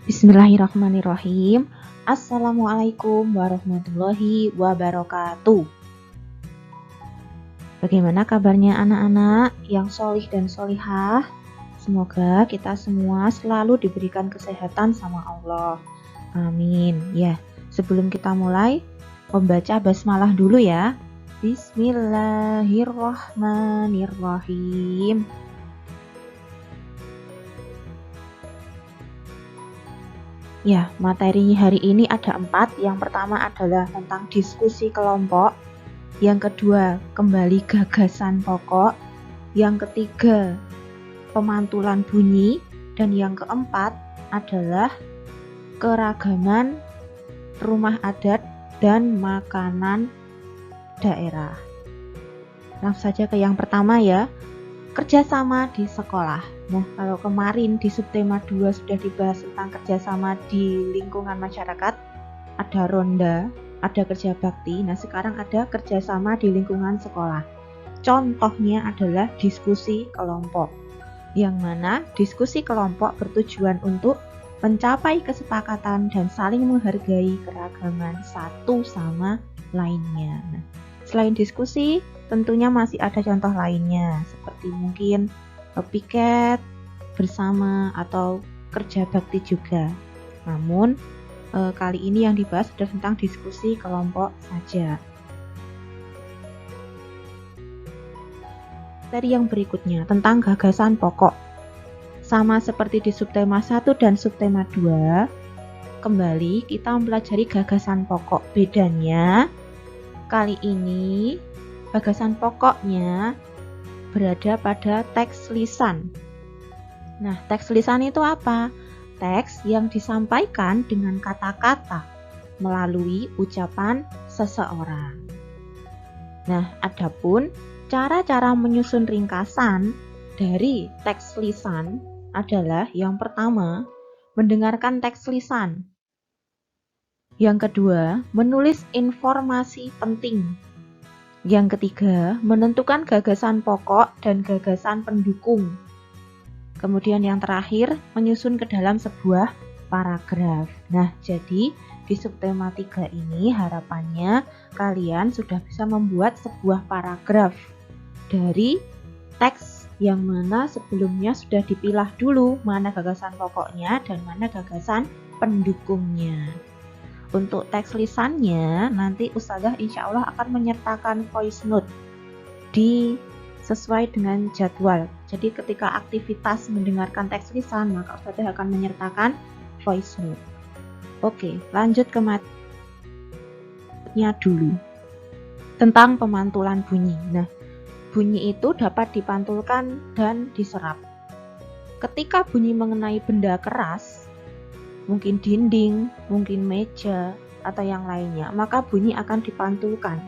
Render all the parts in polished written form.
Bismillahirrahmanirrahim. Assalamualaikum warahmatullahi wabarakatuh. Bagaimana kabarnya anak-anak yang solih dan solihah? Semoga kita semua selalu diberikan kesehatan sama Allah. Amin. Ya, sebelum kita mulai, membaca basmalah dulu ya. Bismillahirrahmanirrahim. Ya, materi hari ini ada 4. Yang pertama adalah tentang diskusi kelompok. Yang kedua, kembali gagasan pokok. Yang ketiga, pemantulan bunyi. Dan yang keempat adalah keragaman rumah adat dan makanan daerah. Langsung saja ke yang pertama ya, kerjasama di sekolah. Nah, kalau kemarin di subtema 2 sudah dibahas tentang kerjasama di lingkungan masyarakat, ada ronda, ada kerja bakti. Nah, sekarang ada kerjasama di lingkungan sekolah. Contohnya adalah diskusi kelompok, yang mana diskusi kelompok bertujuan untuk mencapai kesepakatan dan saling menghargai keragaman satu sama lainnya. Nah, selain diskusi, tentunya masih ada contoh lainnya, seperti mungkin piket bersama atau kerja bakti juga. Namun, kali ini yang dibahas adalah tentang diskusi kelompok saja. Materi yang berikutnya tentang gagasan pokok. Sama seperti di subtema 1 dan subtema 2, kembali kita mempelajari gagasan pokok. Bedanya, kali ini gagasan pokoknya berada pada teks lisan. Nah, teks lisan itu apa? Teks yang disampaikan dengan kata-kata melalui ucapan seseorang. Nah, adapun cara-cara menyusun ringkasan dari teks lisan adalah yang pertama, mendengarkan teks lisan. Yang kedua, menulis informasi penting. Yang ketiga, menentukan gagasan pokok dan gagasan pendukung. Kemudian yang terakhir, menyusun ke dalam sebuah paragraf. Nah, jadi di subtema 3 ini harapannya kalian sudah bisa membuat sebuah paragraf dari teks yang mana sebelumnya sudah dipilah dulu mana gagasan pokoknya dan mana gagasan pendukungnya. Untuk teks lisannya, nanti Ustazah insya Allah akan menyertakan voice note sesuai dengan jadwal. Jadi ketika aktivitas mendengarkan teks lisan, maka Ustazah akan menyertakan voice note. Oke, lanjut ke materinya dulu. Tentang pemantulan bunyi. Nah, bunyi itu dapat dipantulkan dan diserap. Ketika bunyi mengenai benda keras, mungkin dinding, mungkin meja, atau yang lainnya, maka bunyi akan dipantulkan.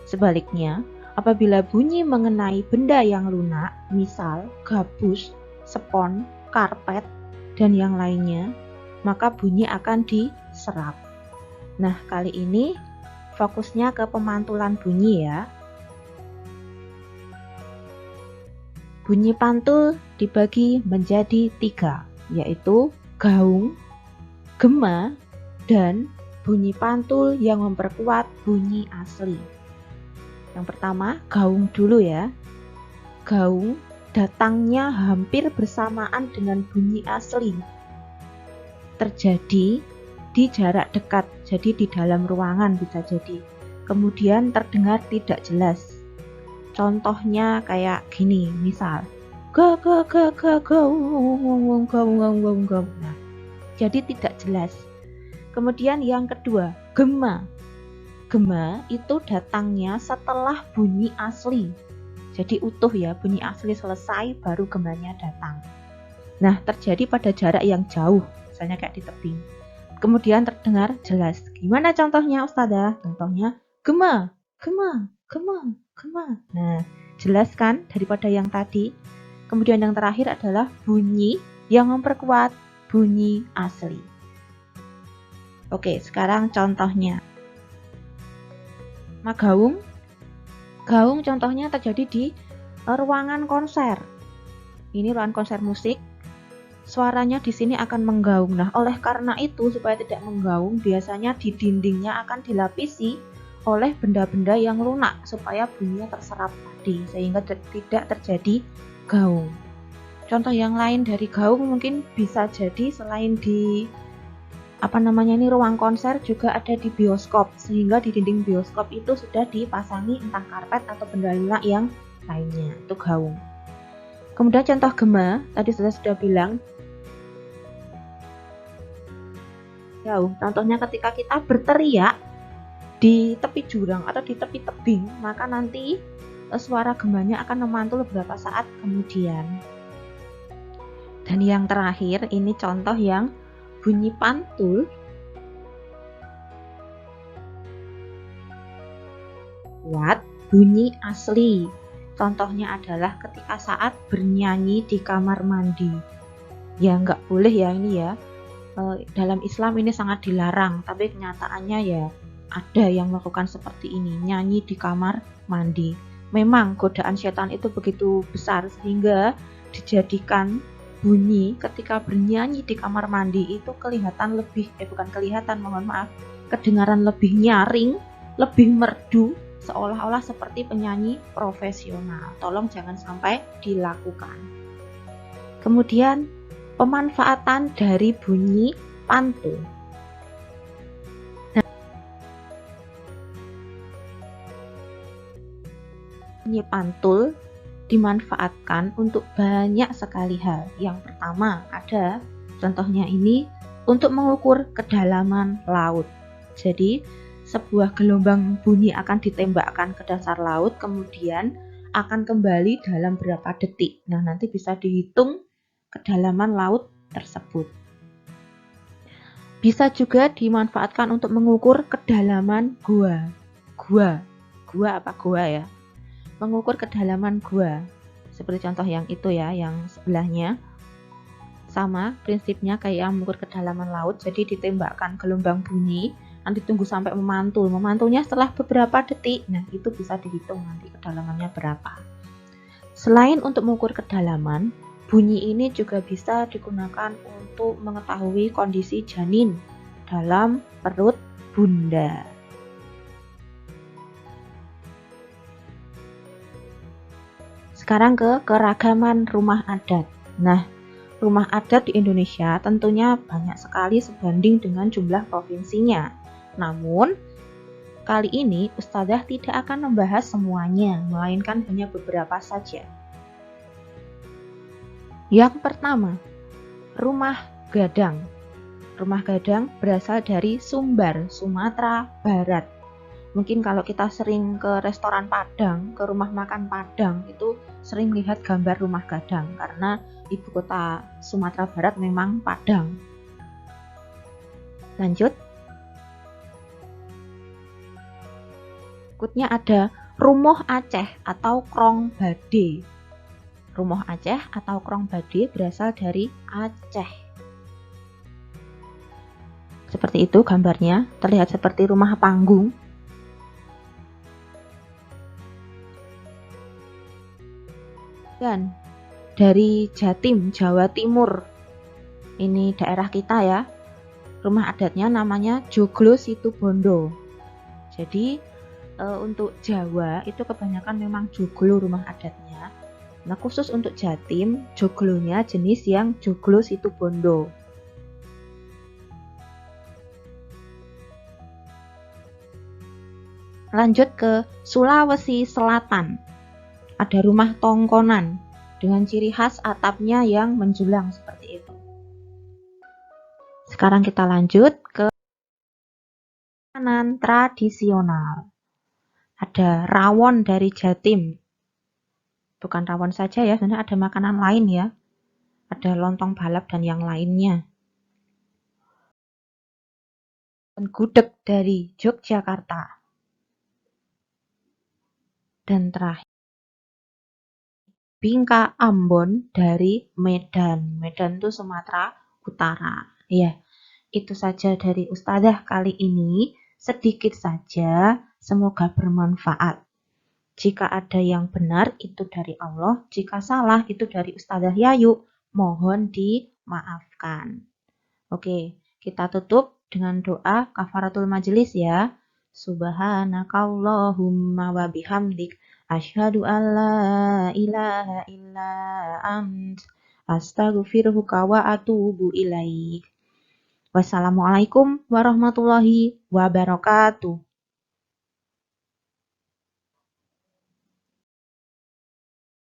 Sebaliknya, apabila bunyi mengenai benda yang lunak, misal gabus, spons, karpet, dan yang lainnya, maka bunyi akan diserap. Nah, kali ini fokusnya ke pemantulan bunyi ya. Bunyi pantul dibagi menjadi 3, yaitu gaung, gema, dan bunyi pantul yang memperkuat bunyi asli. Yang pertama, gaung dulu ya. Gaung datangnya hampir bersamaan dengan bunyi asli. Terjadi di jarak dekat, jadi di dalam ruangan bisa jadi. Kemudian terdengar tidak jelas. Contohnya kayak gini, misal gaung. Nah, jadi tidak jelas. Kemudian yang kedua, gema. Gema itu datangnya setelah bunyi asli. Jadi utuh ya, bunyi asli selesai baru gemanya datang. Nah, terjadi pada jarak yang jauh, misalnya kayak di tebing. Kemudian terdengar jelas. Gimana contohnya Ustazah? Contohnya gema, gema, gema, gema. Nah, jelas kan daripada yang tadi. Kemudian yang terakhir adalah bunyi yang memperkuat bunyi asli. Oke, sekarang contohnya. Gaung. Gaung contohnya terjadi di ruangan konser. Ini ruangan konser musik. suaranya di sini akan menggaung. Nah, oleh karena itu supaya tidak menggaung, biasanya di dindingnya akan dilapisi oleh benda-benda yang lunak supaya bunyinya terserap tadi sehingga tidak terjadi gaung. Contoh yang lain dari gaung mungkin bisa jadi selain di ruang konser, juga ada di bioskop, sehingga di dinding bioskop itu sudah dipasangi entah karpet atau benda lunak yang lainnya, itu gaung. Kemudian contoh gema, tadi sudah bilang gaung. Contohnya ketika kita berteriak di tepi jurang atau di tepi tebing, maka nanti suara gemanya akan memantul beberapa saat kemudian. Dan yang terakhir, ini contoh yang bunyi pantul. Buat bunyi asli. Contohnya adalah ketika saat bernyanyi di kamar mandi. Ya nggak boleh ya ini ya. Dalam Islam ini sangat dilarang, tapi kenyataannya ya ada yang melakukan seperti ini, nyanyi di kamar mandi. Memang godaan setan itu begitu besar sehingga dijadikan bunyi ketika bernyanyi di kamar mandi itu kelihatan lebih, kedengaran lebih nyaring, lebih merdu, seolah-olah seperti penyanyi profesional. Tolong jangan sampai dilakukan. Kemudian pemanfaatan dari bunyi pantul. Bunyi pantul dimanfaatkan untuk banyak sekali hal. Yang pertama ada, contohnya ini, untuk mengukur kedalaman laut. Jadi sebuah gelombang bunyi akan ditembakkan ke dasar laut, kemudian akan kembali dalam berapa detik. Nah, nanti bisa dihitung kedalaman laut tersebut. Bisa juga dimanfaatkan untuk mengukur kedalaman gua. Gua ya? Mengukur kedalaman gua. Seperti contoh yang itu ya, yang sebelahnya. Sama prinsipnya kayak mengukur kedalaman laut, jadi ditembakkan gelombang bunyi, nanti tunggu sampai memantul. Memantulnya setelah beberapa detik. Nah, itu bisa dihitung nanti kedalamannya berapa. Selain untuk mengukur kedalaman, bunyi ini juga bisa digunakan untuk mengetahui kondisi janin dalam perut bunda. Sekarang ke keragaman rumah adat. Nah, rumah adat di Indonesia tentunya banyak sekali sebanding dengan jumlah provinsinya. Namun, kali ini Ustadzah tidak akan membahas semuanya, melainkan hanya beberapa saja. Yang pertama, rumah gadang. Rumah gadang berasal dari Sumbar, Sumatera Barat. Mungkin kalau kita sering ke restoran Padang, ke rumah makan Padang, itu sering lihat gambar rumah gadang karena ibu kota Sumatera Barat memang Padang. Lanjut. Berikutnya ada Rumoh Aceh atau Krong Bade. Rumoh Aceh atau Krong Bade berasal dari Aceh. Seperti itu gambarnya, terlihat seperti rumah panggung. Dan dari Jatim, Jawa Timur, ini daerah kita ya, rumah adatnya namanya Joglo Situbondo. Jadi untuk Jawa itu kebanyakan memang joglo rumah adatnya. Nah, khusus untuk Jatim, joglonya jenis yang Joglo Situbondo. Lanjut ke Sulawesi Selatan. Ada rumah tongkonan dengan ciri khas atapnya yang menjulang seperti itu. Sekarang kita lanjut ke makanan tradisional. Ada rawon dari Jatim. Bukan rawon saja ya, sebenarnya ada makanan lain ya. Ada lontong balap dan yang lainnya. Dan gudeg dari Yogyakarta. Dan terakhir, bingka Ambon dari Medan. Medan itu Sumatera Utara. Ya, itu saja dari Ustadzah kali ini. Sedikit saja, semoga bermanfaat. Jika ada yang benar, itu dari Allah. Jika salah, itu dari Ustadzah Yayu. Mohon di maafkan. Oke, kita tutup dengan doa kafaratul majelis ya. Subhanakallahumma wa bihamdik asyhadu an la ilaha illa ant astaghfiruka wa atubu ilaik. Wassalamualaikum warahmatullahi wabarakatuh.